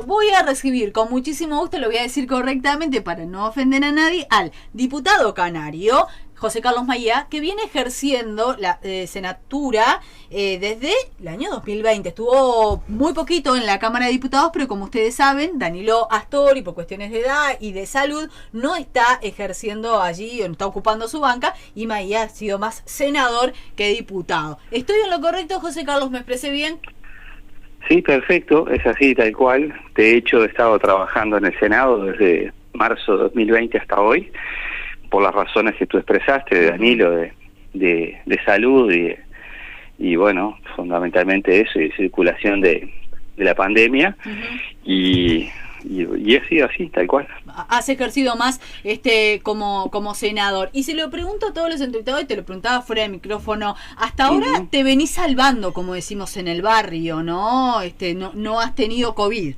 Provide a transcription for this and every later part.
Voy a recibir con muchísimo gusto, lo voy a decir correctamente para no ofender a nadie, al diputado canario José Carlos Mayea, que viene ejerciendo la senatura desde el año 2020. Estuvo muy poquito en la Cámara de Diputados, pero como ustedes saben, Danilo Astori, por cuestiones de edad y de salud, no está ejerciendo allí, o no está ocupando su banca, y Mayea ha sido más senador que diputado. ¿Estoy en lo correcto, José Carlos? ¿Me expresé bien? Sí, perfecto, es así, tal cual. De hecho, he estado trabajando en el Senado desde marzo de 2020 hasta hoy, por las razones que tú expresaste, de Danilo, de salud y bueno, fundamentalmente eso, y circulación de la pandemia, y ha sido así, tal cual. Has ejercido más como senador. Y se lo pregunto a todos los entrevistados, y te lo preguntaba fuera del micrófono, hasta ahora te venís salvando, como decimos en el barrio, ¿no? No has tenido COVID.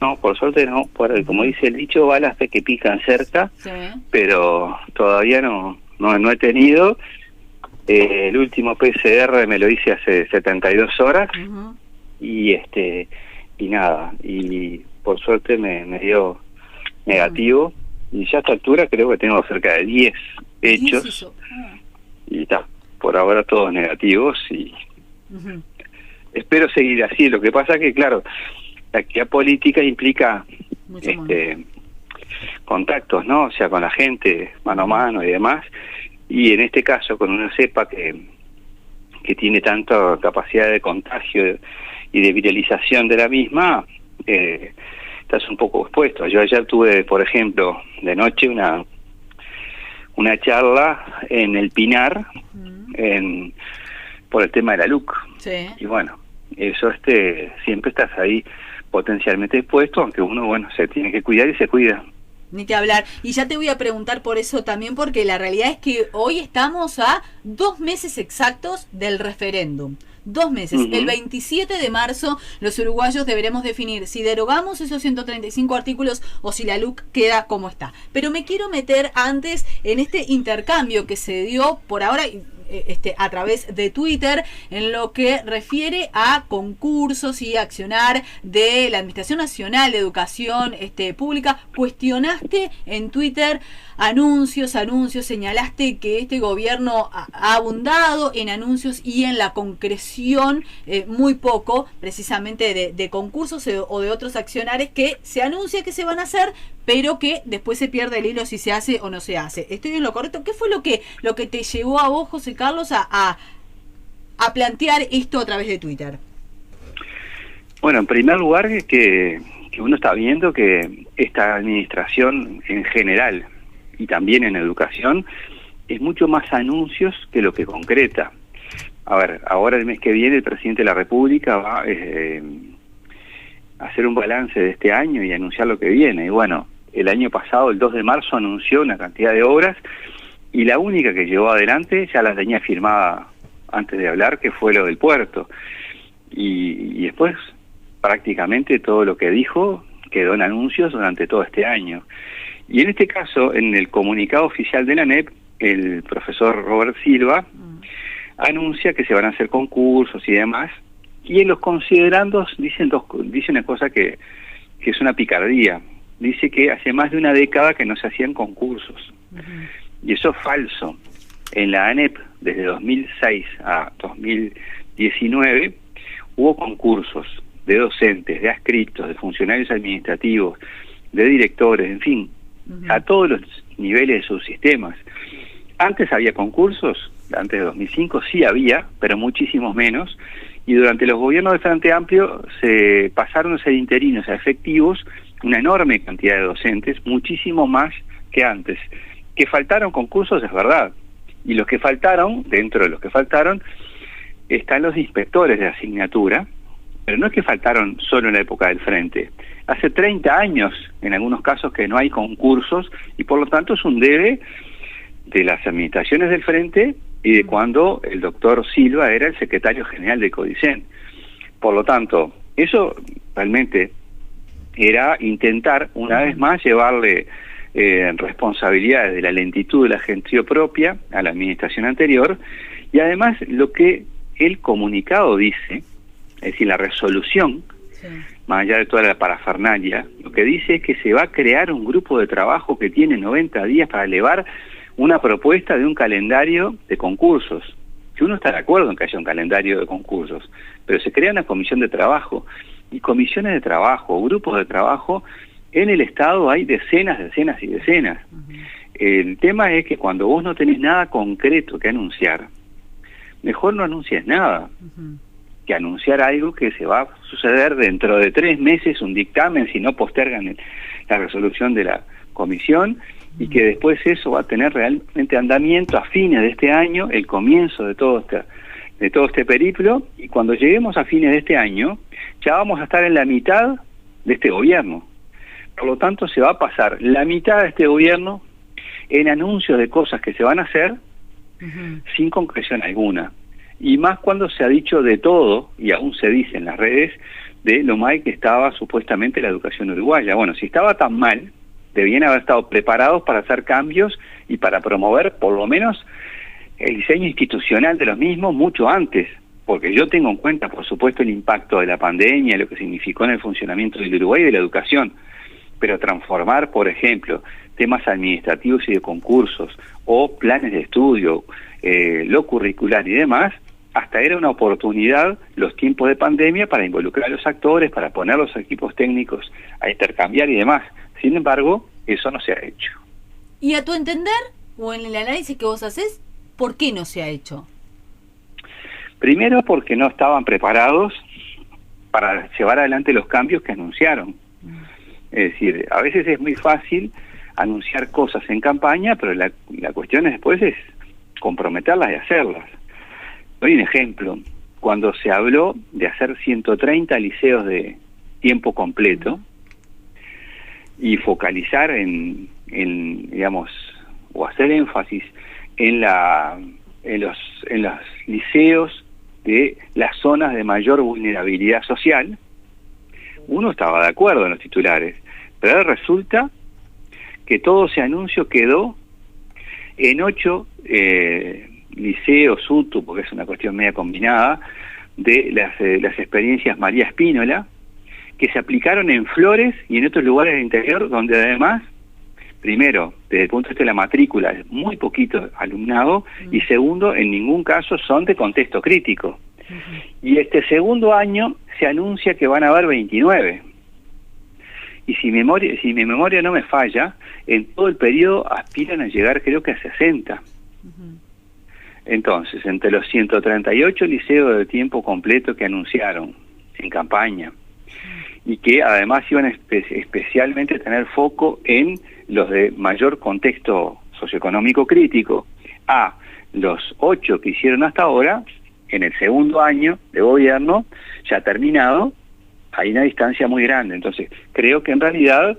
No, por suerte no, como dice el dicho, balas que pican cerca, sí. Pero todavía no he tenido. El último PCR me lo hice hace 72 horas, y nada, y por suerte me dio negativo, y ya a esta altura creo que tengo cerca de 10 hechos, y está, por ahora todos negativos, y espero seguir así. Lo que pasa que, claro, la actividad política implica contactos, ¿no? O sea, con la gente, mano a mano y demás, y en este caso, con una cepa que tiene tanta capacidad de contagio y de viralización de la misma, estás un poco expuesto. Yo ayer tuve, por ejemplo, de noche una charla en el Pinar, por el tema de la LUC. Sí. Y bueno, eso siempre estás ahí potencialmente expuesto, aunque uno, bueno, se tiene que cuidar y se cuida. Ni que hablar. Y ya te voy a preguntar por eso también, porque la realidad es que hoy estamos a 2 meses exactos del referéndum. 2 meses. El 27 de marzo los uruguayos deberemos definir si derogamos esos 135 artículos o si la LUC queda como está. Pero me quiero meter antes en este intercambio que se dio por ahora a través de Twitter, en lo que refiere a concursos y accionar de la Administración Nacional de Educación Pública. Cuestionaste en Twitter anuncios, señalaste que este gobierno ha abundado en anuncios y en la concreción muy poco, precisamente de concursos o de otros accionares que se anuncia que se van a hacer, pero que después se pierde el hilo si se hace o no se hace. ¿Estoy en lo correcto? ¿Qué fue lo que te llevó a vos, José Carlos, a plantear esto a través de Twitter? Bueno, en primer lugar, que uno está viendo que esta administración en general, y también en educación, es mucho más anuncios que lo que concreta. A ver, ahora el mes que viene el presidente de la República va a hacer un balance de este año y anunciar lo que viene. Y bueno, el año pasado, el 2 de marzo, anunció una cantidad de obras, y la única que llevó adelante ya la tenía firmada antes de hablar, que fue lo del puerto. Y después prácticamente todo lo que dijo quedó en anuncios durante todo este año. Y en este caso, en el comunicado oficial de la ANEP, el profesor Robert Silva anuncia que se van a hacer concursos y demás, y en los considerandos dice una cosa que es una picardía. Dice que hace más de una década que no se hacían concursos. Y eso es falso. En la ANEP, desde 2006 a 2019, hubo concursos de docentes, de adscriptos, de funcionarios administrativos, de directores, en fin, a todos los niveles de sus sistemas. Antes había concursos, antes de 2005 sí había, pero muchísimos menos, y durante los gobiernos de Frente Amplio se pasaron a ser interinos a efectivos una enorme cantidad de docentes, muchísimo más que antes. Que faltaron concursos es verdad, y los que faltaron, dentro de los que faltaron, están los inspectores de asignatura, pero no es que faltaron solo en la época del Frente. Hace 30 años, en algunos casos, que no hay concursos, y por lo tanto es un debe de las administraciones del Frente y de cuando el doctor Silva era el secretario general de CODICEN. Por lo tanto, eso realmente era intentar, una vez más, llevarle responsabilidades de la lentitud de la gestión propia a la administración anterior, y además lo que el comunicado dice, es decir, la resolución, más allá de toda la parafernalia, lo que dice es que se va a crear un grupo de trabajo que tiene 90 días para elevar una propuesta de un calendario de concursos. Que uno está de acuerdo en que haya un calendario de concursos, pero se crea una comisión de trabajo, y comisiones de trabajo, grupos de trabajo, en el Estado hay decenas y decenas. El tema es que cuando vos no tenés nada concreto que anunciar, mejor no anuncies nada, que anunciar algo que se va a suceder dentro de 3 meses, un dictamen, si no postergan la resolución de la comisión, y que después eso va a tener realmente andamiento a fines de este año, el comienzo de todo este periplo, y cuando lleguemos a fines de este año, ya vamos a estar en la mitad de este gobierno. Por lo tanto, se va a pasar la mitad de este gobierno en anuncios de cosas que se van a hacer sin concreción alguna. Y más cuando se ha dicho de todo, y aún se dice en las redes, de lo mal que estaba supuestamente la educación uruguaya. Bueno, si estaba tan mal, debían haber estado preparados para hacer cambios y para promover por lo menos el diseño institucional de los mismos mucho antes, porque yo tengo en cuenta, por supuesto, el impacto de la pandemia, lo que significó en el funcionamiento del Uruguay y de la educación, pero transformar, por ejemplo, temas administrativos y de concursos, o planes de estudio, lo curricular y demás, hasta era una oportunidad, los tiempos de pandemia, para involucrar a los actores, para poner los equipos técnicos a intercambiar y demás. Sin embargo, eso no se ha hecho. Y a tu entender, o en el análisis que vos haces, ¿por qué no se ha hecho? Primero, porque no estaban preparados para llevar adelante los cambios que anunciaron. Es decir, a veces es muy fácil anunciar cosas en campaña, pero la cuestión después es comprometerlas y hacerlas. Doy un ejemplo. Cuando se habló de hacer 130 liceos de tiempo completo y focalizar en digamos, o hacer énfasis en los liceos de las zonas de mayor vulnerabilidad social, uno estaba de acuerdo en los titulares, pero ahora resulta que todo ese anuncio quedó en 8 liceos UTU, porque es una cuestión media combinada, de las experiencias María Espínola, que se aplicaron en Flores y en otros lugares del interior, donde además, primero, desde el punto de vista de la matrícula, es muy poquito alumnado, y segundo, en ningún caso son de contexto crítico. Y este segundo año se anuncia que van a haber 29. Y si mi memoria no me falla, en todo el periodo aspiran a llegar, creo que a 60. Entonces, entre los 138 liceos de tiempo completo que anunciaron en campaña, y que además iban a especialmente tener foco en los de mayor contexto socioeconómico crítico, a los 8 que hicieron hasta ahora, en el segundo año de gobierno, ya terminado, hay una distancia muy grande. Entonces, creo que en realidad,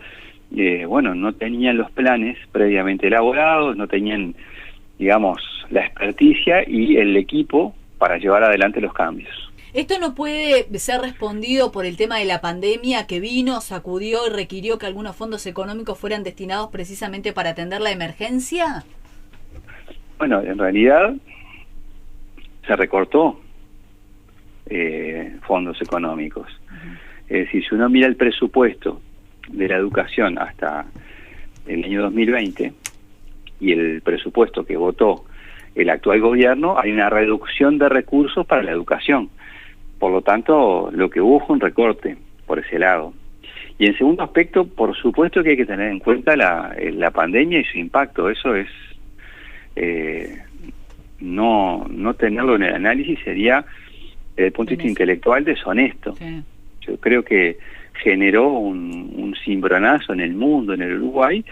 no tenían los planes previamente elaborados, no tenían, digamos, la experticia y el equipo para llevar adelante los cambios. ¿Esto no puede ser respondido por el tema de la pandemia que vino, sacudió y requirió que algunos fondos económicos fueran destinados precisamente para atender la emergencia? Bueno, en realidad se recortó fondos económicos. Es decir, si uno mira el presupuesto de la educación hasta el año 2020 y el presupuesto que votó el actual gobierno, hay una reducción de recursos para la educación. Por lo tanto, lo que hubo fue un recorte por ese lado. Y en segundo aspecto, por supuesto que hay que tener en cuenta la pandemia y su impacto. Eso es, no tenerlo en el análisis sería, desde el punto de vista intelectual, deshonesto. Sí. Yo creo que generó un cimbronazo en el mundo, en el Uruguay,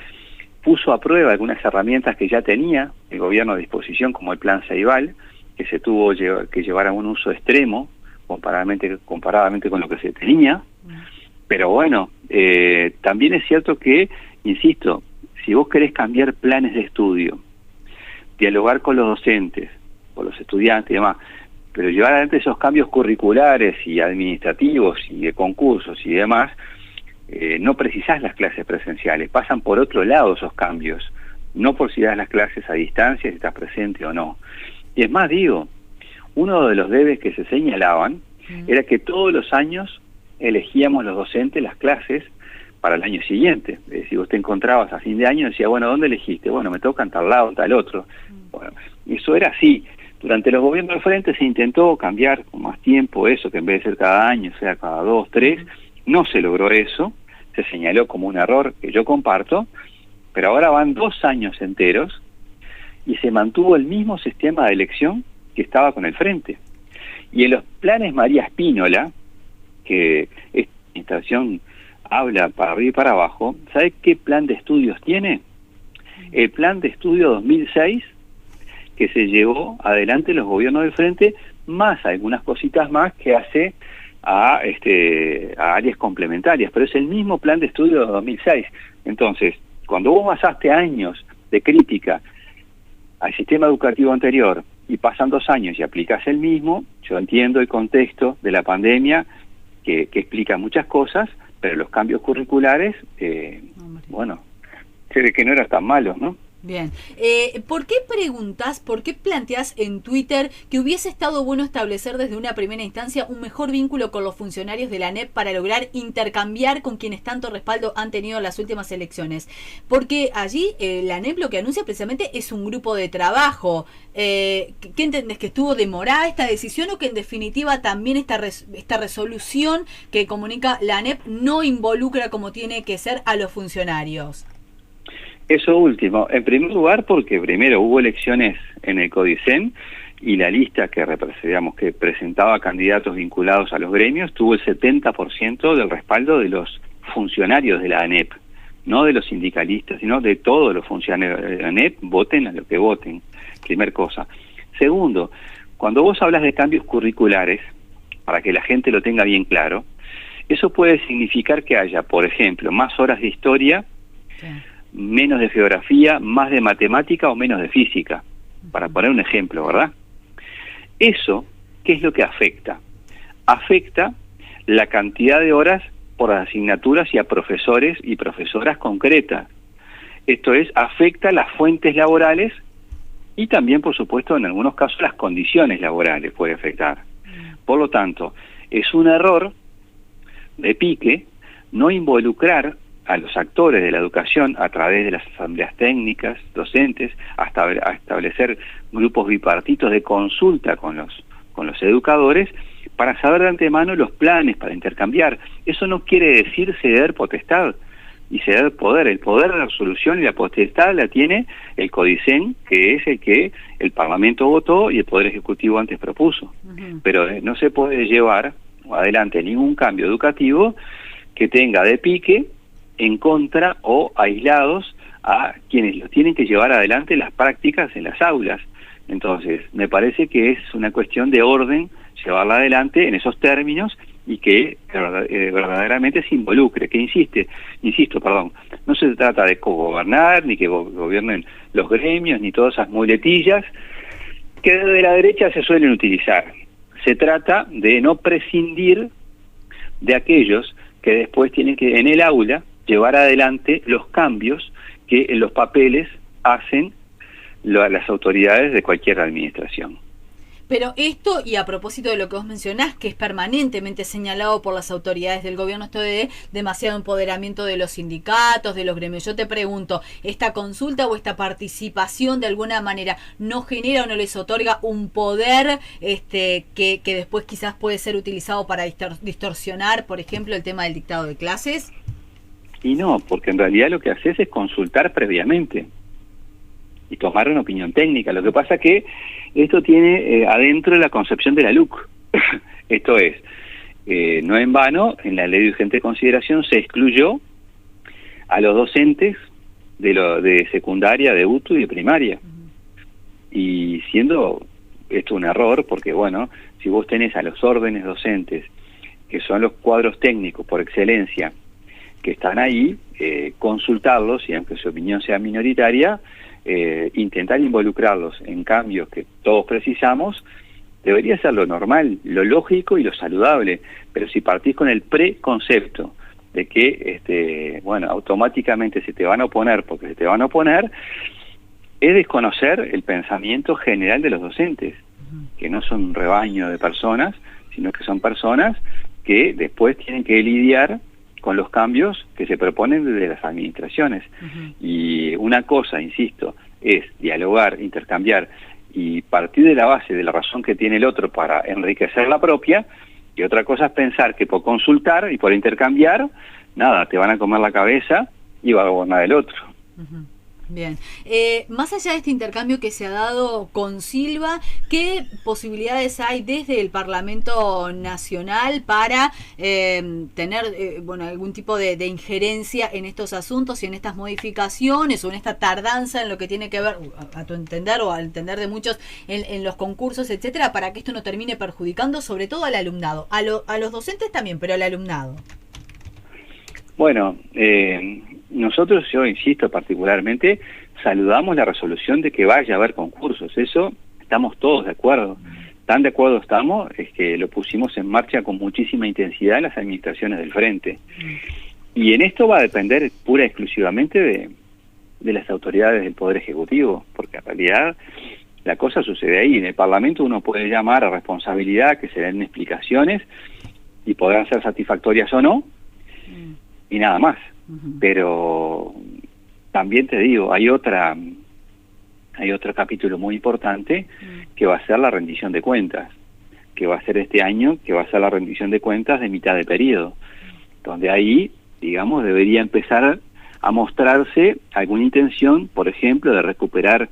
puso a prueba algunas herramientas que ya tenía el gobierno a disposición, como el Plan Ceibal, que se tuvo que llevar a un uso extremo, comparadamente con lo que se tenía. Pero bueno, también es cierto que, insisto, si vos querés cambiar planes de estudio, dialogar con los docentes, con los estudiantes y demás, pero llevar adelante esos cambios curriculares y administrativos y de concursos y demás, no precisás las clases presenciales, pasan por otro lado esos cambios, no por si das las clases a distancia, si estás presente o no. Y es más, digo, uno de los debes que se señalaban era que todos los años elegíamos los docentes las clases para el año siguiente. Si vos te encontrabas a fin de año, decía, bueno, ¿dónde elegiste? Bueno, me toca en tal lado, en tal otro. Bueno, eso era así. Durante los gobiernos del Frente se intentó cambiar con más tiempo eso, que en vez de ser cada año, sea cada 2, 3, no se logró eso, se señaló como un error que yo comparto, pero ahora van 2 años enteros y se mantuvo el mismo sistema de elección que estaba con el Frente. Y en los planes María Spínola, que esta administración habla para arriba y para abajo, ¿sabe qué plan de estudios tiene? El plan de estudio 2006, que se llevó adelante los gobiernos del Frente, más algunas cositas más que hace a áreas complementarias, pero es el mismo plan de estudio de 2006. Entonces, cuando vos basaste años de crítica al sistema educativo anterior y pasan 2 años y aplicas el mismo, yo entiendo el contexto de la pandemia que explica muchas cosas, pero los cambios curriculares, bueno, se ve que no eran tan malos, ¿no? Bien. ¿Por qué planteás en Twitter que hubiese estado bueno establecer desde una primera instancia un mejor vínculo con los funcionarios de la ANEP para lograr intercambiar con quienes tanto respaldo han tenido en las últimas elecciones? Porque allí la ANEP lo que anuncia precisamente es un grupo de trabajo. ¿Qué entendés? ¿Que estuvo demorada esta decisión o que en definitiva también esta resolución que comunica la ANEP no involucra como tiene que ser a los funcionarios? Eso último, en primer lugar porque primero hubo elecciones en el CODICEN y la lista que presentaba candidatos vinculados a los gremios tuvo el 70% del respaldo de los funcionarios de la ANEP, no de los sindicalistas, sino de todos los funcionarios de la ANEP, voten a lo que voten, primer cosa. Segundo, cuando vos hablas de cambios curriculares, para que la gente lo tenga bien claro, eso puede significar que haya, por ejemplo, más horas de historia, sí, menos de geografía, más de matemática o menos de física, para poner un ejemplo, ¿verdad? Eso, ¿qué es lo que afecta? Afecta la cantidad de horas por asignaturas y a profesores y profesoras concretas. Esto es, afecta las fuentes laborales y también, por supuesto, en algunos casos las condiciones laborales puede afectar. Por lo tanto, es un error de pique no involucrar a los actores de la educación a través de las asambleas técnicas, docentes, hasta a establecer grupos bipartitos de consulta con los educadores para saber de antemano los planes para intercambiar. Eso no quiere decir ceder potestad y ceder poder. El poder de la resolución y la potestad la tiene el CODICEN, que es el que el Parlamento votó y el Poder Ejecutivo antes propuso. Pero no se puede llevar adelante ningún cambio educativo que tenga de pique en contra o aislados a quienes los tienen que llevar adelante las prácticas en las aulas. Entonces, me parece que es una cuestión de orden llevarla adelante en esos términos y que verdaderamente se involucre, que insisto, no se trata de cogobernar, ni que gobiernen los gremios, ni todas esas muletillas que desde la derecha se suelen utilizar. Se trata de no prescindir de aquellos que después tienen que, en el aula, llevar adelante los cambios que en los papeles hacen las autoridades de cualquier administración. Pero esto, y a propósito de lo que vos mencionás, que es permanentemente señalado por las autoridades del gobierno, esto de demasiado empoderamiento de los sindicatos, de los gremios. Yo te pregunto, ¿esta consulta o esta participación de alguna manera no genera o no les otorga un poder que después quizás puede ser utilizado para distorsionar, por ejemplo, el tema del dictado de clases? Y no, porque en realidad lo que haces es consultar previamente y tomar una opinión técnica. Lo que pasa que esto tiene adentro la concepción de la LUC. Esto es, no en vano, en la ley de urgente consideración se excluyó a los docentes de secundaria, de UTU y de primaria. Y siendo esto un error, porque bueno, si vos tenés a los órdenes docentes, que son los cuadros técnicos por excelencia, que están ahí, consultarlos, y aunque su opinión sea minoritaria, intentar involucrarlos en cambios que todos precisamos, debería ser lo normal, lo lógico y lo saludable. Pero si partís con el preconcepto de que automáticamente se te van a oponer porque se te van a oponer, es desconocer el pensamiento general de los docentes, que no son un rebaño de personas, sino que son personas que después tienen que lidiar con los cambios que se proponen desde las administraciones. Y una cosa, insisto, es dialogar, intercambiar y partir de la base de la razón que tiene el otro para enriquecer la propia, y otra cosa es pensar que por consultar y por intercambiar, nada, te van a comer la cabeza y va a gobernar el otro. Bien. Más allá de este intercambio que se ha dado con Silva, ¿qué posibilidades hay desde el Parlamento Nacional para tener algún tipo de injerencia en estos asuntos y en estas modificaciones o en esta tardanza en lo que tiene que ver, a tu entender o al entender de muchos, en los concursos, etcétera, para que esto no termine perjudicando sobre todo al alumnado? A los docentes también, pero al alumnado. Bueno, nosotros, yo insisto particularmente, saludamos la resolución de que vaya a haber concursos. Eso estamos todos de acuerdo. Tan de acuerdo estamos, es que lo pusimos en marcha con muchísima intensidad en las administraciones del frente. Y en esto va a depender pura y exclusivamente de las autoridades del Poder Ejecutivo, porque en realidad la cosa sucede ahí. En el Parlamento uno puede llamar a responsabilidad, que se den explicaciones, y podrán ser satisfactorias o no, y nada más. Pero también te digo, hay otro capítulo muy importante que va a ser la rendición de cuentas, que va a ser este año, que va a ser la rendición de cuentas de mitad de periodo, donde ahí, digamos, debería empezar a mostrarse alguna intención, por ejemplo, de recuperar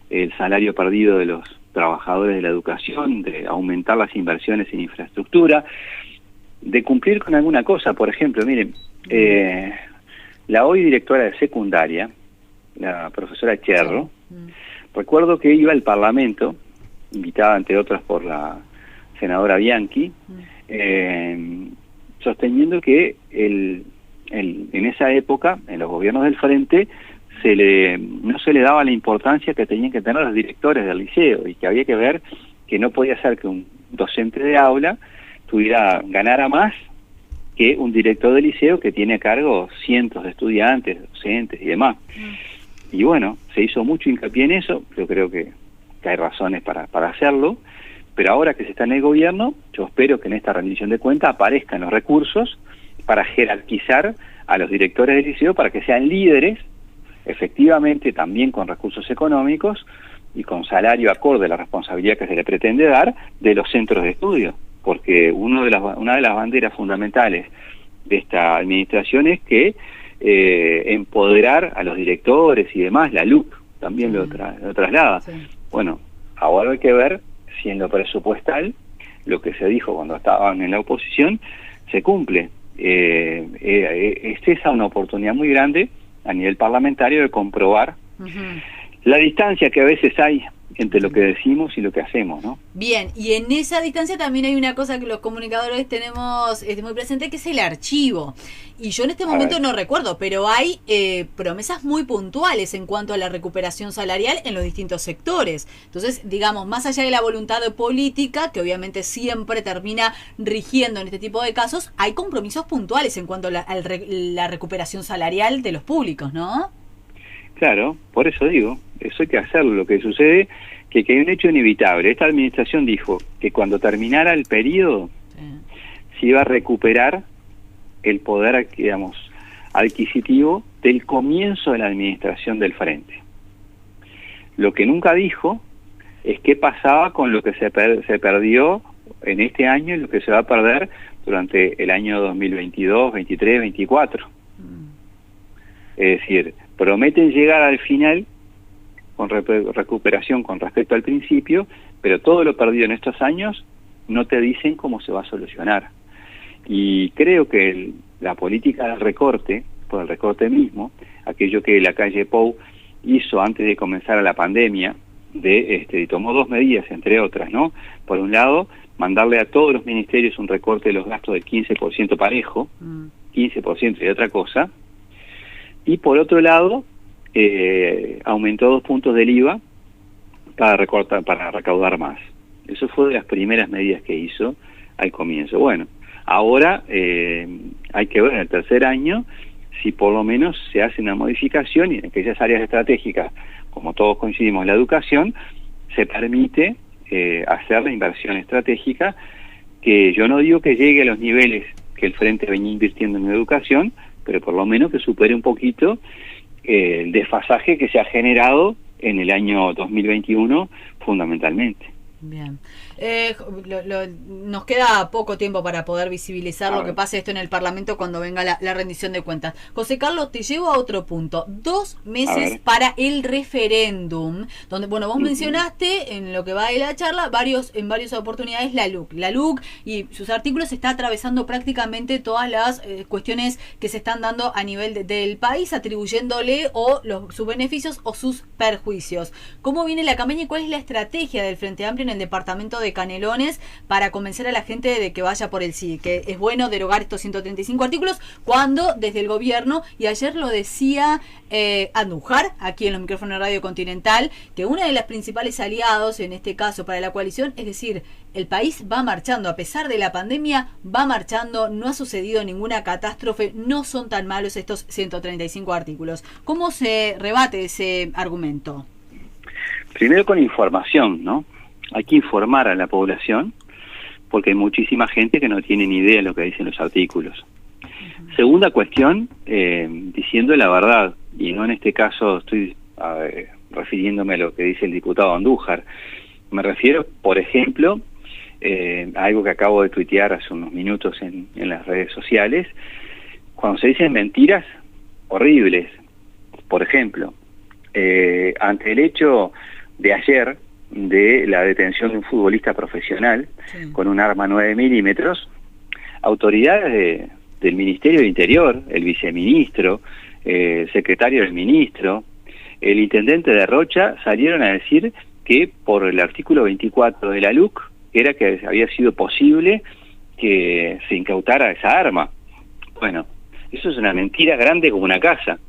el salario perdido de los trabajadores de la educación, de aumentar las inversiones en infraestructura, de cumplir con alguna cosa. Por ejemplo, miren, la hoy directora de secundaria, la profesora Cherro, recuerdo que iba al Parlamento, invitada entre otras por la senadora Bianchi, sosteniendo que en esa época, en los gobiernos del Frente, no se le daba la importancia que tenían que tener los directores del liceo, y que había que ver que no podía ser que un docente de aula ganara más que un director de liceo que tiene a cargo cientos de estudiantes, docentes y demás. Y bueno, se hizo mucho hincapié en eso. Yo creo que hay razones para hacerlo, pero ahora que se está en el gobierno, yo espero que en esta rendición de cuentas aparezcan los recursos para jerarquizar a los directores de liceo, para que sean líderes, efectivamente también con recursos económicos y con salario acorde a la responsabilidad que se le pretende dar de los centros de estudio. Porque una de las banderas fundamentales de esta administración es que empoderar a los directores y demás, la LUC también lo traslada. Bueno, ahora hay que ver si en lo presupuestal, lo que se dijo cuando estaban en la oposición, se cumple. Es esa una oportunidad muy grande a nivel parlamentario de comprobar la distancia que a veces hay entre lo que decimos y lo que hacemos, ¿no? Bien, y en esa distancia también hay una cosa que los comunicadores tenemos muy presente, que es el archivo. Y yo en este momento no recuerdo, pero hay promesas muy puntuales en cuanto a la recuperación salarial en los distintos sectores. Entonces, digamos, más allá de la voluntad política, que obviamente siempre termina rigiendo en este tipo de casos, hay compromisos puntuales en cuanto a la recuperación salarial de los públicos, ¿no? Claro, por eso digo, eso hay que hacerlo. Lo que sucede que hay un hecho inevitable. Esta administración dijo que cuando terminara el periodo se iba a recuperar el poder, digamos, adquisitivo del comienzo de la administración del Frente. Lo que nunca dijo es qué pasaba con lo que se perdió en este año y lo que se va a perder durante el año 2022, 23, 24. Es decir, prometen llegar al final con recuperación con respecto al principio, pero todo lo perdido en estos años no te dicen cómo se va a solucionar. Y creo que la política del recorte, por el recorte mismo, aquello que la calle Pou hizo antes de comenzar la pandemia, tomó dos medidas, entre otras, ¿no? Por un lado, mandarle a todos los ministerios un recorte de los gastos del 15% parejo, 15% y otra cosa, y por otro lado, aumentó 2 puntos del IVA para recaudar más. Eso fue de las primeras medidas que hizo al comienzo. Bueno, ahora hay que ver en el tercer año si por lo menos se hace una modificación y en aquellas áreas estratégicas, como todos coincidimos, la educación, se permite hacer la inversión estratégica que yo no digo que llegue a los niveles que el Frente venía invirtiendo en educación, pero por lo menos que supere un poquito el desfasaje que se ha generado en el año 2021 fundamentalmente. Bien. Nos queda poco tiempo para poder visibilizar lo que pase esto en el Parlamento cuando venga la rendición de cuentas. José Carlos, te llevo a otro punto. 2 meses para el referéndum, donde, bueno, vos mencionaste en lo que va de la charla en varias oportunidades la LUC. La LUC y sus artículos está atravesando prácticamente todas las cuestiones que se están dando a nivel del país, atribuyéndole sus beneficios o sus perjuicios. ¿Cómo viene la campaña y cuál es la estrategia del Frente Amplio en el departamento de Canelones para convencer a la gente de que vaya por el sí, que es bueno derogar estos 135 artículos cuando desde el gobierno, y ayer lo decía Andújar aquí en los micrófonos de Radio Continental, que una de las principales aliados en este caso para la coalición, es decir, el país va marchando, a pesar de la pandemia, va marchando, no ha sucedido ninguna catástrofe, no son tan malos estos 135 artículos. ¿Cómo se rebate ese argumento? Primero con información, ¿no? Hay que informar a la población porque hay muchísima gente que no tiene ni idea de lo que dicen los artículos. Segunda cuestión, diciendo la verdad, y no en este caso estoy refiriéndome a lo que dice el diputado Andújar. Me refiero, por ejemplo, a algo que acabo de tuitear hace unos minutos en las redes sociales, cuando se dicen mentiras horribles. Por ejemplo, ante el hecho de ayer de la detención de un futbolista profesional con un arma 9 milímetros, autoridades del Ministerio de Interior, el viceministro, el secretario del ministro, el intendente de Rocha salieron a decir que por el artículo 24 de la LUC era que había sido posible que se incautara esa arma. Bueno, eso es una mentira grande como una casa.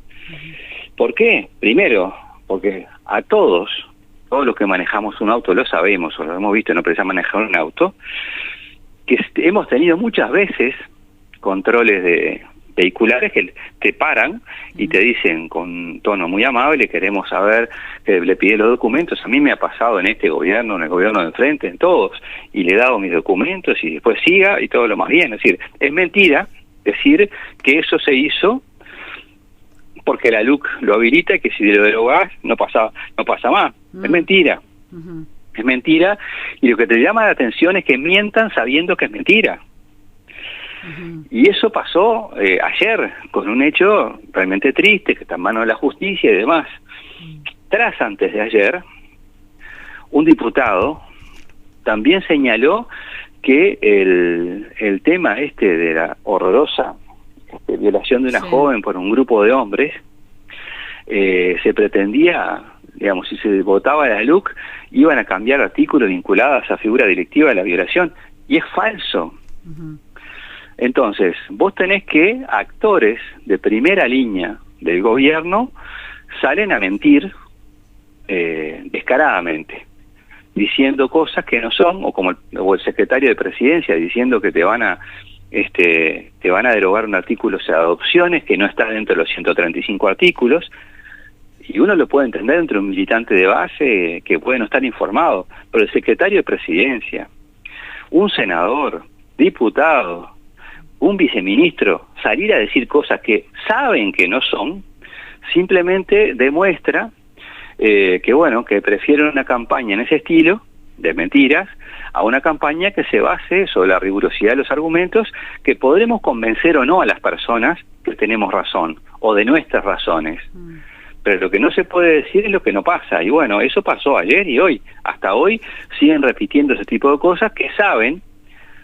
¿Por qué? Primero, porque a todos los que manejamos un auto lo sabemos, o lo hemos visto, no precisamos manejar un auto, que hemos tenido muchas veces controles de vehiculares que te paran y te dicen con tono muy amable, queremos saber, que le pide los documentos. A mí me ha pasado en este gobierno, en el gobierno de enfrente, en todos, y le he dado mis documentos y después siga y todo lo más bien. Es decir, es mentira decir que eso se hizo porque la LUC lo habilita y que si lo derogás no pasa más. Es mentira. Es mentira, y lo que te llama la atención es que mientan sabiendo que es mentira. Y eso pasó ayer, con un hecho realmente triste, que está en manos de la justicia y demás. Antes de ayer, un diputado también señaló que el tema de la horrorosa violación de una joven por un grupo de hombres, se pretendía, digamos, si se votaba la LUC, iban a cambiar artículos vinculados a esa figura delictiva de la violación, y es falso. Entonces, vos tenés que actores de primera línea del gobierno salen a mentir descaradamente, diciendo cosas que no son, o el secretario de Presidencia diciendo que te van a derogar un artículo, o sea, adopciones, que no está dentro de los 135 artículos, y uno lo puede entender entre un militante de base que puede no estar informado, pero el secretario de Presidencia, un senador, diputado, un viceministro, salir a decir cosas que saben que no son, simplemente demuestra que prefieren una campaña en ese estilo, de mentiras, a una campaña que se base sobre la rigurosidad de los argumentos, que podremos convencer o no a las personas que tenemos razón, o de nuestras razones. Pero lo que no se puede decir es lo que no pasa, y bueno, eso pasó ayer y hoy. Hasta hoy siguen repitiendo ese tipo de cosas que saben,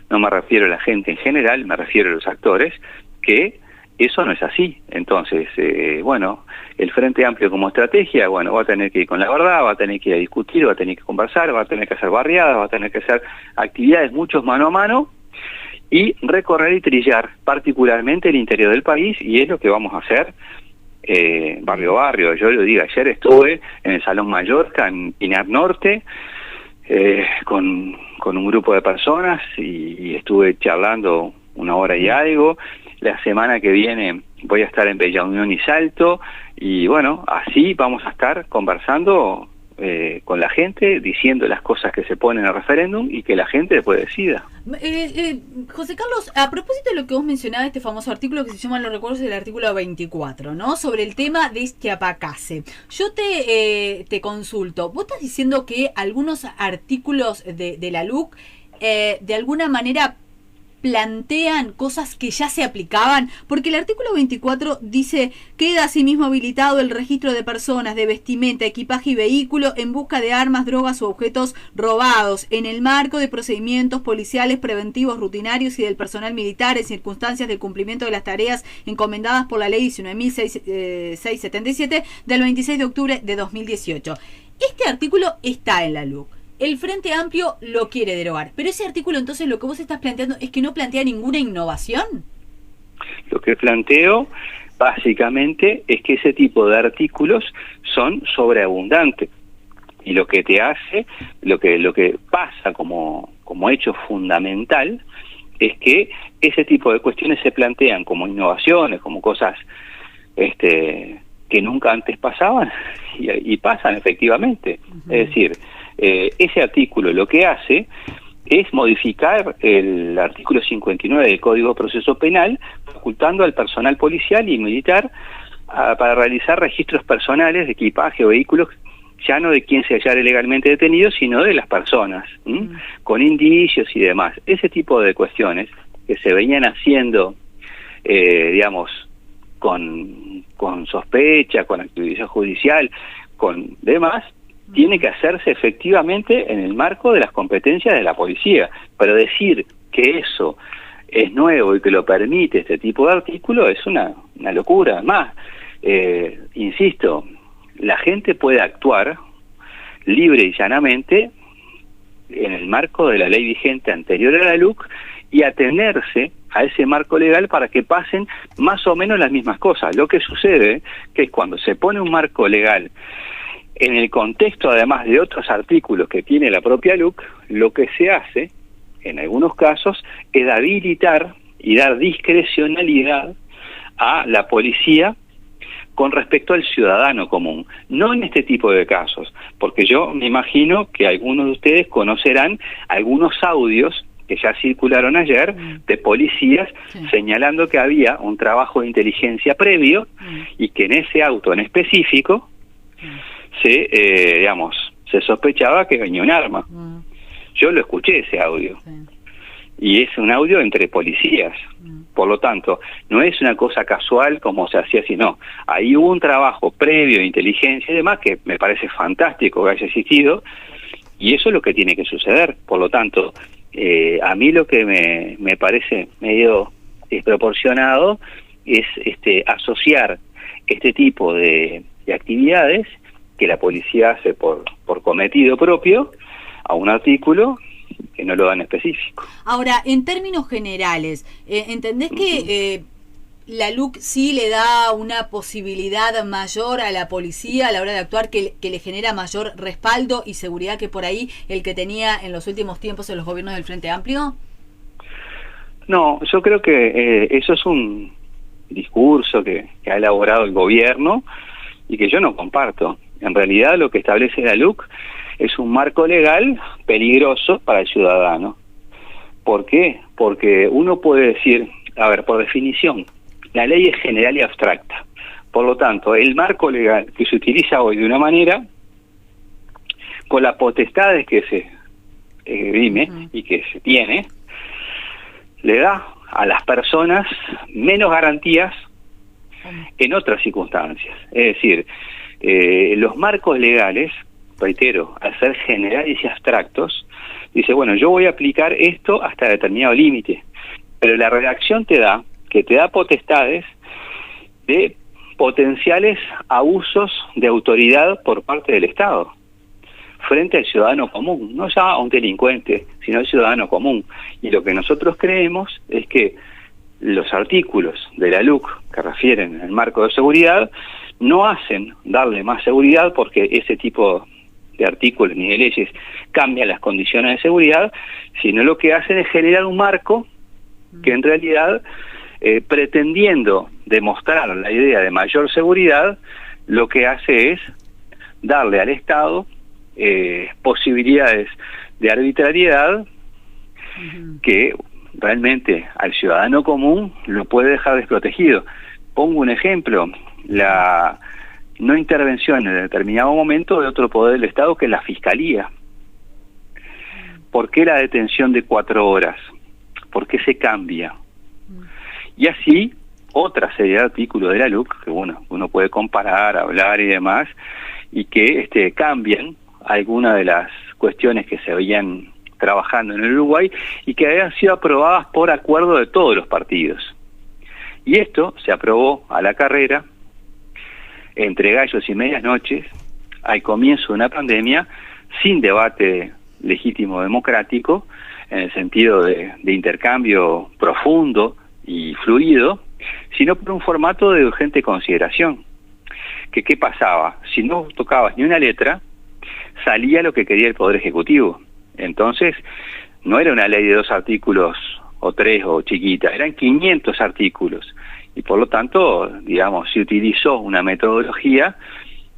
no me refiero a la gente en general, me refiero a los actores, que eso no es así. Entonces, el Frente Amplio como estrategia, va a tener que ir con la verdad, va a tener que ir a discutir, va a tener que conversar, va a tener que hacer barriadas, va a tener que hacer actividades muchos mano a mano y recorrer y trillar particularmente el interior del país, y es lo que vamos a hacer barrio a barrio. Yo lo digo, ayer estuve en el Salón Mallorca, en Pinar Norte, con un grupo de personas y estuve charlando 1 hora y algo. La semana que viene voy a estar en Bella Unión y Salto, y bueno, así vamos a estar conversando con la gente, diciendo las cosas que se ponen en el referéndum y que la gente después decida. José Carlos, a propósito de lo que vos mencionabas, este famoso artículo que, si yo mal no recuerdo, es el artículo 24, ¿no? Sobre el tema de Izquiapacase. Yo te consulto, vos estás diciendo que algunos artículos de la LUC de alguna manera plantean cosas que ya se aplicaban, porque el artículo 24 dice: queda asimismo habilitado el registro de personas, de vestimenta, equipaje y vehículo en busca de armas, drogas o objetos robados en el marco de procedimientos policiales preventivos rutinarios y del personal militar en circunstancias del cumplimiento de las tareas encomendadas por la ley 19.677 del 26 de octubre de 2018. Este artículo está en la LUC. El Frente Amplio lo quiere derogar, pero ese artículo, entonces, lo que vos estás planteando es que no plantea ninguna innovación. Lo que planteo básicamente es que ese tipo de artículos son sobreabundantes, y lo que te hace, lo que pasa como hecho fundamental es que ese tipo de cuestiones se plantean como innovaciones, como cosas que nunca antes pasaban, y pasan efectivamente. Es decir, ese artículo lo que hace es modificar el artículo 59 del Código de Proceso Penal, facultando al personal policial y militar para realizar registros personales de equipaje o vehículos, ya no de quien se hallara legalmente detenido, sino de las personas, con indicios y demás. Ese tipo de cuestiones que se venían haciendo, digamos, con sospecha, con actividad judicial, con demás, tiene que hacerse efectivamente en el marco de las competencias de la policía. Pero decir que eso es nuevo y que lo permite este tipo de artículo es una locura. Además, insisto, la gente puede actuar libre y llanamente en el marco de la ley vigente anterior a la LUC y atenerse a ese marco legal para que pasen más o menos las mismas cosas. Lo que sucede que es cuando se pone un marco legal en el contexto, además de otros artículos que tiene la propia LUC, lo que se hace, en algunos casos, es habilitar y dar discrecionalidad a la policía con respecto al ciudadano común. No en este tipo de casos, porque yo me imagino que algunos de ustedes conocerán algunos audios que ya circularon ayer de policías señalando que había un trabajo de inteligencia previo y que en ese auto en específico se sospechaba que venía un arma. Yo lo escuché ese audio, y es un audio entre policías. Por lo tanto, no es una cosa casual como se hacía, sino ahí hubo un trabajo previo de inteligencia y demás que me parece fantástico que haya existido, y eso es lo que tiene que suceder. Por lo tanto, a mí lo que me parece medio desproporcionado es asociar este tipo de actividades que la policía hace por cometido propio a un artículo que no lo dan específico. Ahora, en términos generales, ¿entendés que la LUC sí le da una posibilidad mayor a la policía a la hora de actuar, que le genera mayor respaldo y seguridad que por ahí el que tenía en los últimos tiempos en los gobiernos del Frente Amplio? No, yo creo que eso es un discurso que ha elaborado el gobierno y que yo no comparto. En realidad lo que establece la LUC es un marco legal peligroso para el ciudadano. ¿Por qué? Porque uno puede decir, a ver, por definición, la ley es general y abstracta. Por lo tanto, el marco legal que se utiliza hoy de una manera, con las potestades que se dime y que se tiene, le da a las personas menos garantías en otras circunstancias. Es decir, los marcos legales, reitero, al ser generales y abstractos, dice, bueno, yo voy a aplicar esto hasta determinado límite, pero la redacción te da potestades de potenciales abusos de autoridad por parte del Estado frente al ciudadano común, no ya a un delincuente, sino al ciudadano común. Y lo que nosotros creemos es que los artículos de la LUC que refieren al marco de seguridad no hacen darle más seguridad, porque ese tipo de artículos ni de leyes cambian las condiciones de seguridad, sino lo que hacen es generar un marco que en realidad, pretendiendo demostrar la idea de mayor seguridad, lo que hace es darle al Estado posibilidades de arbitrariedad que realmente al ciudadano común lo puede dejar desprotegido. Pongo un ejemplo, la no intervención en determinado momento de otro poder del Estado que es la Fiscalía. ¿Por qué la detención de 4 horas? ¿Por qué se cambia? Y así, otra serie de artículos de la LUC, que bueno, uno puede comparar, hablar y demás, y que cambian algunas de las cuestiones que se veían trabajando en el Uruguay y que habían sido aprobadas por acuerdo de todos los partidos. Y esto se aprobó a la carrera, entre gallos y medias noches, al comienzo de una pandemia, sin debate legítimo democrático, en el sentido de intercambio profundo y fluido, sino por un formato de urgente consideración. ¿Qué pasaba? Si no tocabas ni una letra, salía lo que quería el Poder Ejecutivo. Entonces, no era una ley de 2 artículos o 3 o chiquita, eran 500 artículos. Y por lo tanto, digamos, se utilizó una metodología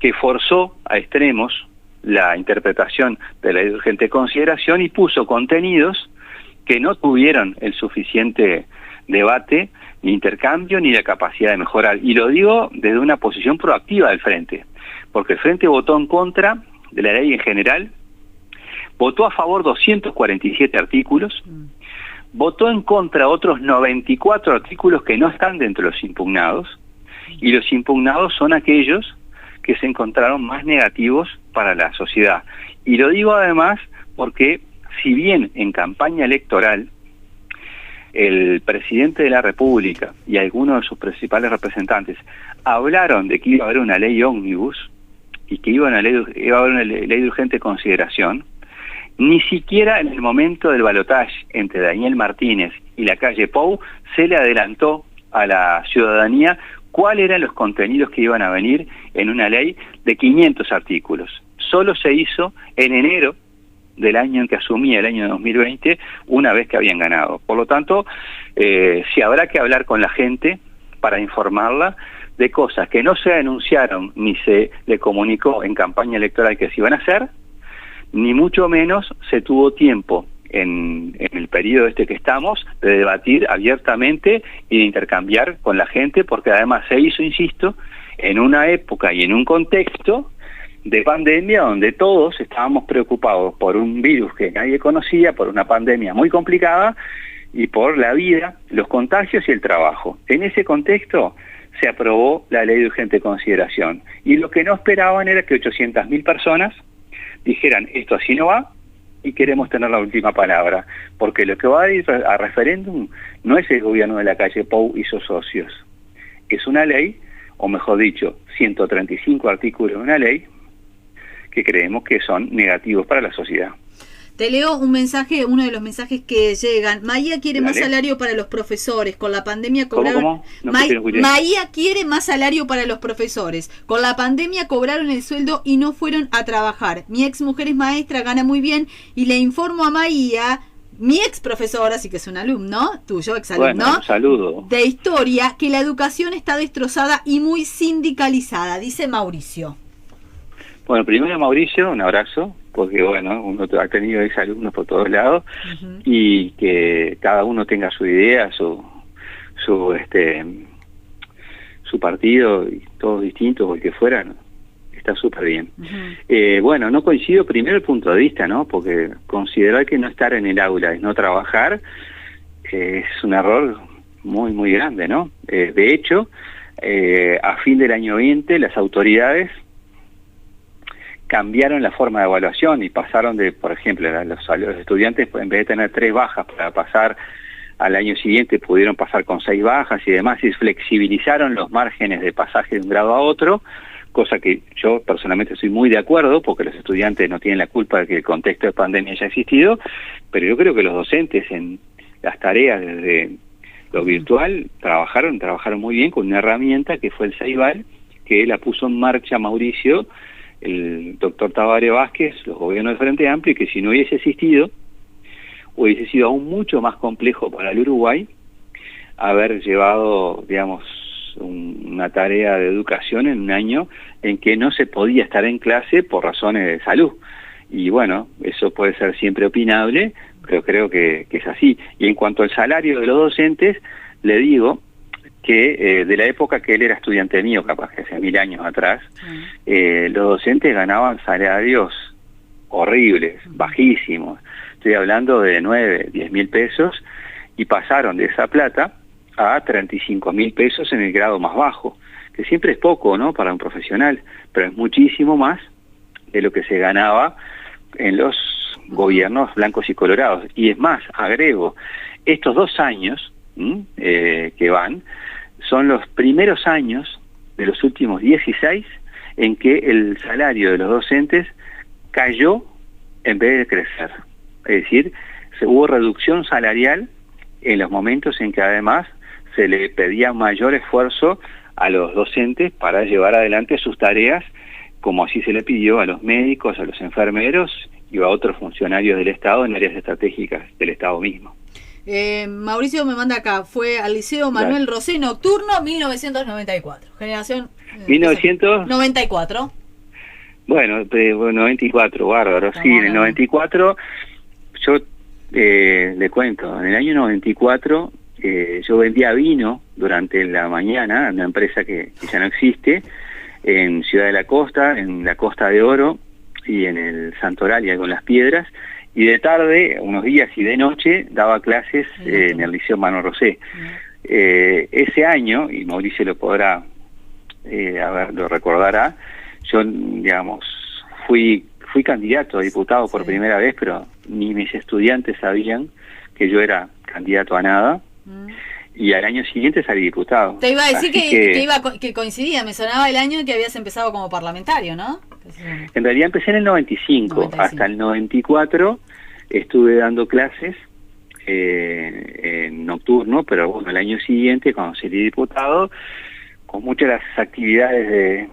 que forzó a extremos la interpretación de la ley de urgente consideración y puso contenidos que no tuvieron el suficiente debate, ni intercambio, ni la capacidad de mejorar. Y lo digo desde una posición proactiva del Frente, porque el Frente votó en contra de la ley en general, votó a favor 247 artículos, votó en contra otros 94 artículos que no están dentro de los impugnados, y los impugnados son aquellos que se encontraron más negativos para la sociedad. Y lo digo además porque, si bien en campaña electoral el presidente de la República y algunos de sus principales representantes hablaron de que iba a haber una ley ómnibus y que iba a haber una ley de urgente consideración, ni siquiera en el momento del balotaje entre Daniel Martínez y la calle Pou se le adelantó a la ciudadanía cuáles eran los contenidos que iban a venir en una ley de 500 artículos. Solo se hizo en enero del año en que asumía, el año 2020, una vez que habían ganado. Por lo tanto, sí habrá que hablar con la gente para informarla de cosas que no se anunciaron ni se le comunicó en campaña electoral que se iban a hacer, ni mucho menos se tuvo tiempo en el periodo que estamos de debatir abiertamente y de intercambiar con la gente, porque además se hizo, insisto, en una época y en un contexto de pandemia donde todos estábamos preocupados por un virus que nadie conocía, por una pandemia muy complicada y por la vida, los contagios y el trabajo. En ese contexto se aprobó la ley de urgente consideración y lo que no esperaban era que 800.000 personas dijeran esto así no va y queremos tener la última palabra, porque lo que va a ir a referéndum no es el gobierno de la calle Pou y sus socios, es una ley, o mejor dicho, 135 artículos de una ley que creemos que son negativos para la sociedad. Te leo un mensaje, uno de los mensajes que llegan. Maía quiere más salario para los profesores. Con la pandemia cobraron... ¿Cómo? No Maía quiere más salario para los profesores. Con la pandemia cobraron el sueldo y no fueron a trabajar. Mi ex mujer es maestra, gana muy bien y le informo a Maía, mi ex profesora, así que es un alumno, tuyo, ex alumno, bueno, un saludo, de historia, que la educación está destrozada y muy sindicalizada, dice Mauricio. Bueno, primero Mauricio, un abrazo, porque bueno, uno ha tenido exalumnos por todos lados, y que cada uno tenga su idea, su partido, y todos distintos, o el que fuera, ¿no? Está súper bien. Bueno, no coincido primero el punto de vista, ¿no? Porque considerar que no estar en el aula es no trabajar, es un error muy, muy grande, ¿no? De hecho, a fin del año 20, las autoridades cambiaron la forma de evaluación y pasaron de, por ejemplo, los estudiantes, en vez de tener 3 bajas para pasar al año siguiente, pudieron pasar con 6 bajas y demás, y flexibilizaron los márgenes de pasaje de un grado a otro, cosa que yo personalmente estoy muy de acuerdo, porque los estudiantes no tienen la culpa de que el contexto de pandemia haya existido, pero yo creo que los docentes en las tareas desde lo virtual trabajaron muy bien con una herramienta que fue el Ceibal, que la puso en marcha Mauricio, el doctor Tabaré Vázquez, los gobiernos del Frente Amplio, y que si no hubiese existido, hubiese sido aún mucho más complejo para el Uruguay haber llevado, digamos, una tarea de educación en un año en que no se podía estar en clase por razones de salud. Y bueno, eso puede ser siempre opinable, pero creo que es así. Y en cuanto al salario de los docentes, le digo que de la época que él era estudiante mío, capaz que hace 1000 años atrás, los docentes ganaban salarios horribles, bajísimos. Estoy hablando de 9, 10 mil pesos, y pasaron de esa plata a 35.000 pesos en el grado más bajo, que siempre es poco, ¿no?, para un profesional, pero es muchísimo más de lo que se ganaba en los gobiernos blancos y colorados. Y es más, agrego, estos 2 años que van, son los primeros años de los últimos 16 en que el salario de los docentes cayó en vez de crecer. Es decir, hubo reducción salarial en los momentos en que además se le pedía mayor esfuerzo a los docentes para llevar adelante sus tareas, como así se le pidió a los médicos, a los enfermeros y a otros funcionarios del Estado en áreas estratégicas del Estado mismo. Mauricio me manda acá, fue al Liceo Manuel Rosé Nocturno, 1994, generación 1994. Bueno, 94, bárbaro. Sí, en el 94, yo le cuento, en el año 94 yo vendía vino durante la mañana en una empresa que ya no existe, en Ciudad de la Costa, en la Costa de Oro y en el Santoral y con las Piedras, y de tarde, unos días y de noche, daba clases en el Liceo Manuel Rosé. Ese año, y Mauricio lo podrá, lo recordará, yo, digamos, fui candidato a diputado por primera vez, pero ni mis estudiantes sabían que yo era candidato a nada, y al año siguiente salí diputado. Te iba a decir que coincidía, me sonaba el año en que habías empezado como parlamentario, ¿no? En realidad empecé en el 95, hasta el 94 estuve dando clases en nocturno, pero bueno, el año siguiente, cuando salí diputado, con muchas de las actividades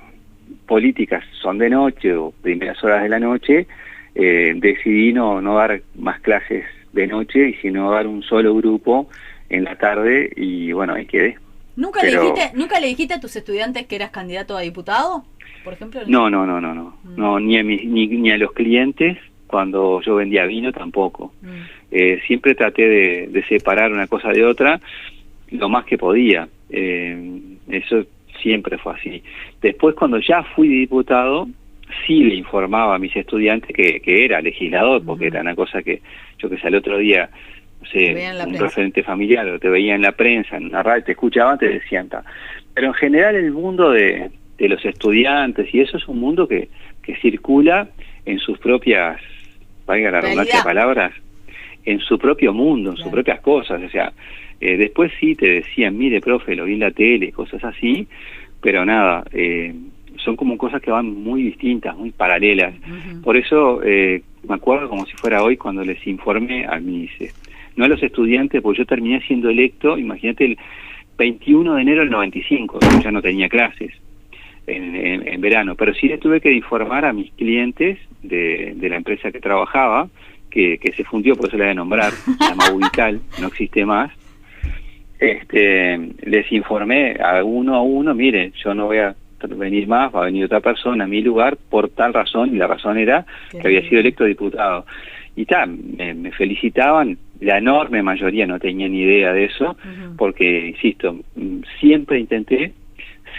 políticas son de noche o primeras horas de la noche, decidí no dar más clases de noche, y sino dar un solo grupo en la tarde, y bueno, ahí quedé. ¿Nunca le dijiste a tus estudiantes que eras candidato a diputado, por ejemplo? No, ni a los clientes cuando yo vendía vino tampoco. Siempre traté de separar una cosa de otra lo más que podía. Eso siempre fue así. Después, cuando ya fui diputado, sí le informaba a mis estudiantes que era legislador, porque era una cosa que, yo que sé, el otro día, no sé, un referente familiar, o te veía en la prensa, en la radio, te escuchaban, te decían. Pero en general el mundo de los estudiantes, y eso es un mundo que circula en sus propias, valga la redundancia de palabras, en su propio mundo, en sus propias cosas. O sea, después sí te decían, mire, profe, lo vi en la tele, cosas así, pero nada, son como cosas que van muy distintas, muy paralelas. Por eso me acuerdo como si fuera hoy cuando les informé a mis, no a los estudiantes, porque yo terminé siendo electo, imagínate, el 21 de enero del 95, yo ya no tenía clases en verano, pero sí les tuve que informar a mis clientes de la empresa que trabajaba, que se fundió, por eso la voy a nombrar, se llama Ubical, no existe más. Les informé a uno, mire, yo no voy a venir más, va a venir otra persona a mi lugar por tal razón, y la razón era que había sido electo diputado. Y me felicitaban, la enorme mayoría no tenía ni idea de eso, porque, insisto, siempre intenté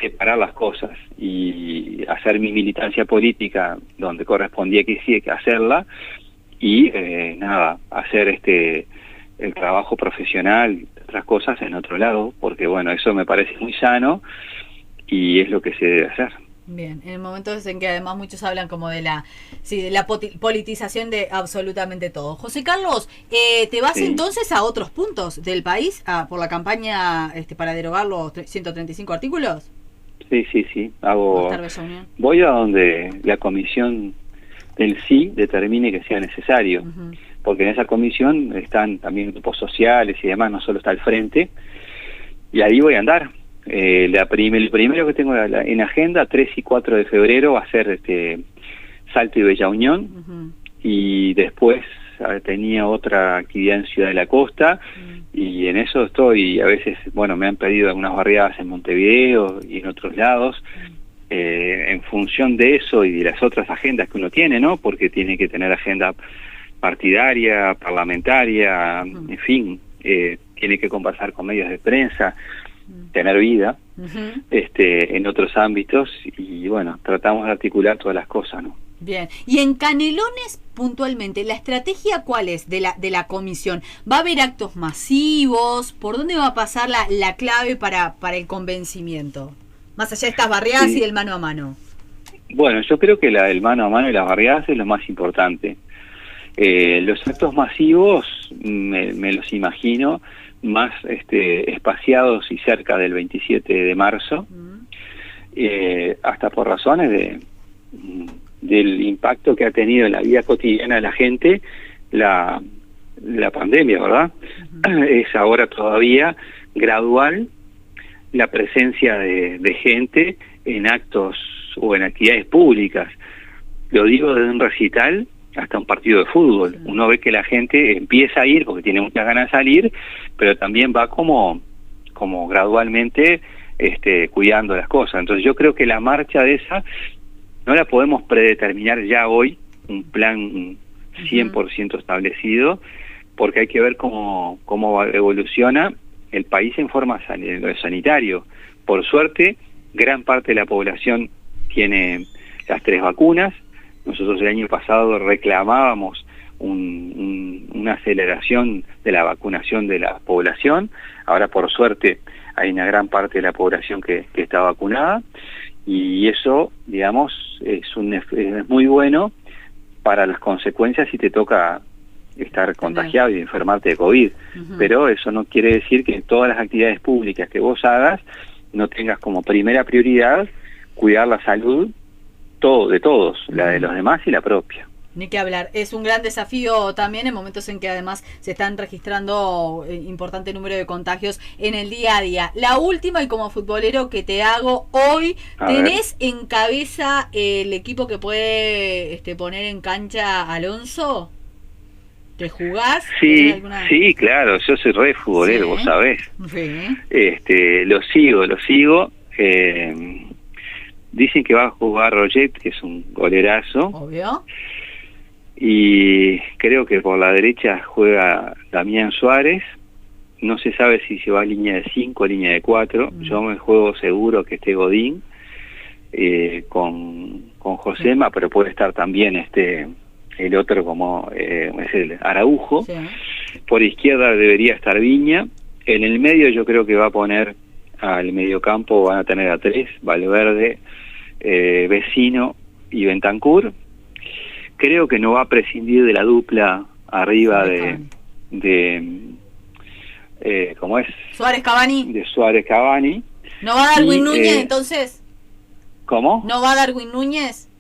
separar las cosas y hacer mi militancia política donde correspondía que hacerla, y hacer el trabajo profesional, otras cosas en otro lado, porque bueno, eso me parece muy sano y es lo que se debe hacer. Bien, en momentos en que además muchos hablan como de la politización de absolutamente todo. José Carlos, ¿te vas entonces a otros puntos del país por la campaña para derogar los 135 artículos? Sí, voy a donde la comisión del sí determine que sea necesario, porque en esa comisión están también grupos sociales y demás, no solo está el frente, y ahí voy a andar. El primero que tengo en agenda, 3 y 4 de febrero, va a ser Salto y Bella Unión, y después tenía otra actividad en Ciudad de la Costa, y en eso estoy. A veces, bueno, me han pedido algunas barriadas en Montevideo y en otros lados, en función de eso y de las otras agendas que uno tiene, ¿no? Porque tiene que tener agenda partidaria, parlamentaria, en fin, tiene que conversar con medios de prensa, tener vida en otros ámbitos, y bueno, tratamos de articular todas las cosas, ¿no? Bien, y en Canelones puntualmente, ¿la estrategia cuál es de la comisión? ¿Va a haber actos masivos? ¿Por dónde va a pasar la clave para el convencimiento? Más allá de estas barriadas y del mano a mano. Bueno, yo creo que el mano a mano y las barriadas es lo más importante. Los actos masivos me los imagino más espaciados y cerca del 27 de marzo, hasta por razones del impacto que ha tenido en la vida cotidiana de la gente la pandemia, ¿verdad? Es ahora todavía gradual la presencia de gente en actos o en actividades públicas. Lo digo desde un recital hasta un partido de fútbol. Uno ve que la gente empieza a ir porque tiene muchas ganas de salir, pero también va como gradualmente cuidando las cosas. Entonces yo creo que la marcha de esa no la podemos predeterminar ya hoy, un plan 100% establecido, porque hay que ver cómo evoluciona el país en forma sanitario. Por suerte, gran parte de la población tiene las 3 vacunas. Nosotros el año pasado reclamábamos una aceleración de la vacunación de la población. Ahora, por suerte, hay una gran parte de la población que está vacunada, y eso, digamos, es muy bueno para las consecuencias si te toca estar contagiado y enfermarte de COVID. Pero eso no quiere decir que en todas las actividades públicas que vos hagas no tengas como primera prioridad cuidar la salud de todos, la de los demás y la propia. Ni que hablar, es un gran desafío también en momentos en que además se están registrando importante número de contagios en el día a día. La última, y como futbolero que te hago hoy, ¿tenés en cabeza el equipo que puede poner en cancha Alonso? ¿Te jugás? Sí, sí, claro, yo soy re futbolero, ¿sí? Vos sabés. Sí. Lo sigo. Dicen que va a jugar Roget, que es un golerazo. Obvio. Y creo que por la derecha juega Damián Suárez. No se sabe si se va a línea de 5 o línea de 4. Yo me juego seguro que esté Godín con Josema, pero puede estar también el otro como es el Araujo. Sí. Por izquierda debería estar Viña. En el medio yo creo que va a poner al mediocampo, van a tener a 3, Valverde, Vecino y Bentancur. Creo que no va a prescindir de la dupla arriba ¿cómo es? Suárez-Cavani. De Suárez-Cavani. ¿No va a Darwin Núñez entonces? ¿Cómo? ¿No va a Darwin Núñez?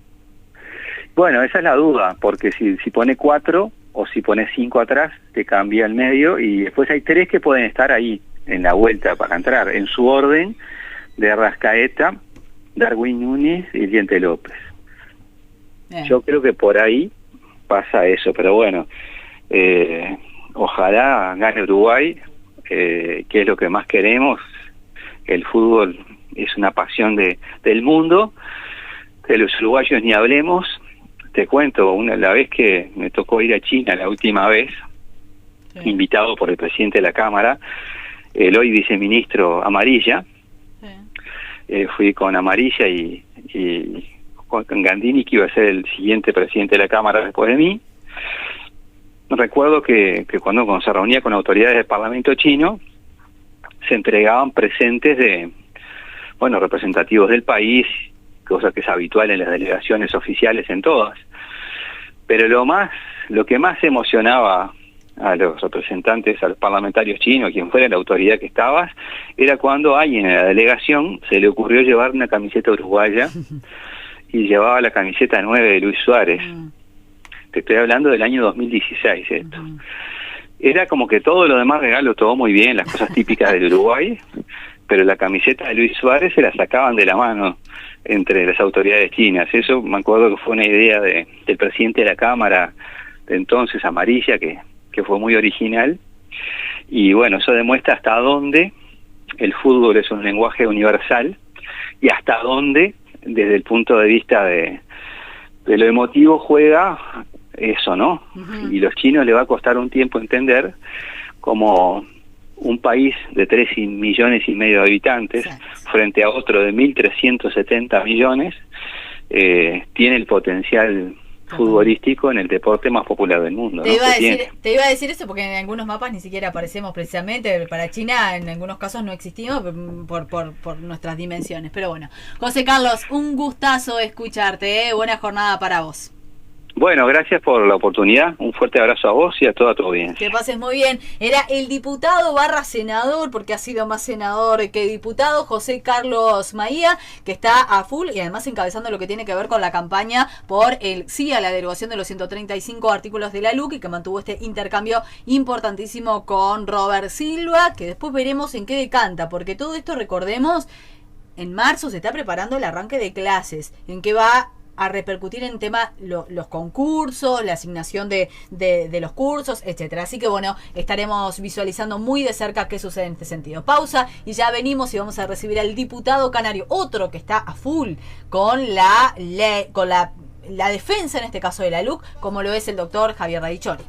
Bueno, esa es la duda, porque si pone 4 o si pone 5 atrás, te cambia el medio, y después hay 3 que pueden estar ahí en la vuelta para entrar, en su orden de Arrascaeta, Darwin Núñez y Diente López. Yo creo que por ahí pasa eso, pero bueno, ojalá gane Uruguay, que es lo que más queremos. El fútbol es una pasión del mundo, de los uruguayos ni hablemos. Te cuento, la vez que me tocó ir a China, la última vez, invitado por el presidente de la Cámara, el hoy viceministro Amarilla, fui con Amarilla y con Gandini, que iba a ser el siguiente presidente de la Cámara después de mí. Recuerdo que cuando se reunía con autoridades del Parlamento chino, se entregaban presentes representativos del país, cosa que es habitual en las delegaciones oficiales en todas. Pero lo que más emocionaba a los representantes, a los parlamentarios chinos, quien fuera la autoridad que estabas, era cuando a alguien en la delegación se le ocurrió llevar una camiseta uruguaya y llevaba la camiseta 9 de Luis Suárez. Te estoy hablando del año 2016 esto. Era como que todo lo demás regalo, todo muy bien, las cosas típicas del Uruguay, pero la camiseta de Luis Suárez se la sacaban de la mano entre las autoridades chinas. Eso me acuerdo que fue una idea del presidente de la Cámara de entonces, Amarilla, que fue muy original. Y bueno, eso demuestra hasta dónde el fútbol es un lenguaje universal y hasta dónde desde el punto de vista de lo emotivo juega eso, ¿no? Ujú. Y los chinos le va a costar un tiempo entender como un país de 3,5 millones de habitantes, Exacto. frente a otro de 1.370 millones, tiene el potencial futbolístico en el deporte más popular del mundo, Te ¿no? iba a Que decir, tiene. te iba a decir eso porque en algunos mapas ni siquiera aparecemos precisamente. Para China en algunos casos no existimos por nuestras dimensiones. Pero bueno, José Carlos, un gustazo escucharte, ¿eh? Buena jornada para vos. Bueno, gracias por la oportunidad, un fuerte abrazo a vos y a toda tu audiencia. Que pases muy bien. Era el diputado / senador, porque ha sido más senador que diputado, José Carlos Maía, que está a full y además encabezando lo que tiene que ver con la campaña por el sí a la derogación de los 135 artículos de la LUC, y que mantuvo este intercambio importantísimo con Robert Silva, que después veremos en qué decanta, porque todo esto, recordemos, en marzo se está preparando el arranque de clases, en qué va a repercutir en tema los concursos, la asignación de los cursos, etcétera. Así que bueno, estaremos visualizando muy de cerca qué sucede en este sentido. Pausa y ya venimos y vamos a recibir al diputado canario, otro que está a full con la defensa, en este caso de la LUC, como lo es el doctor Javier Radichoni.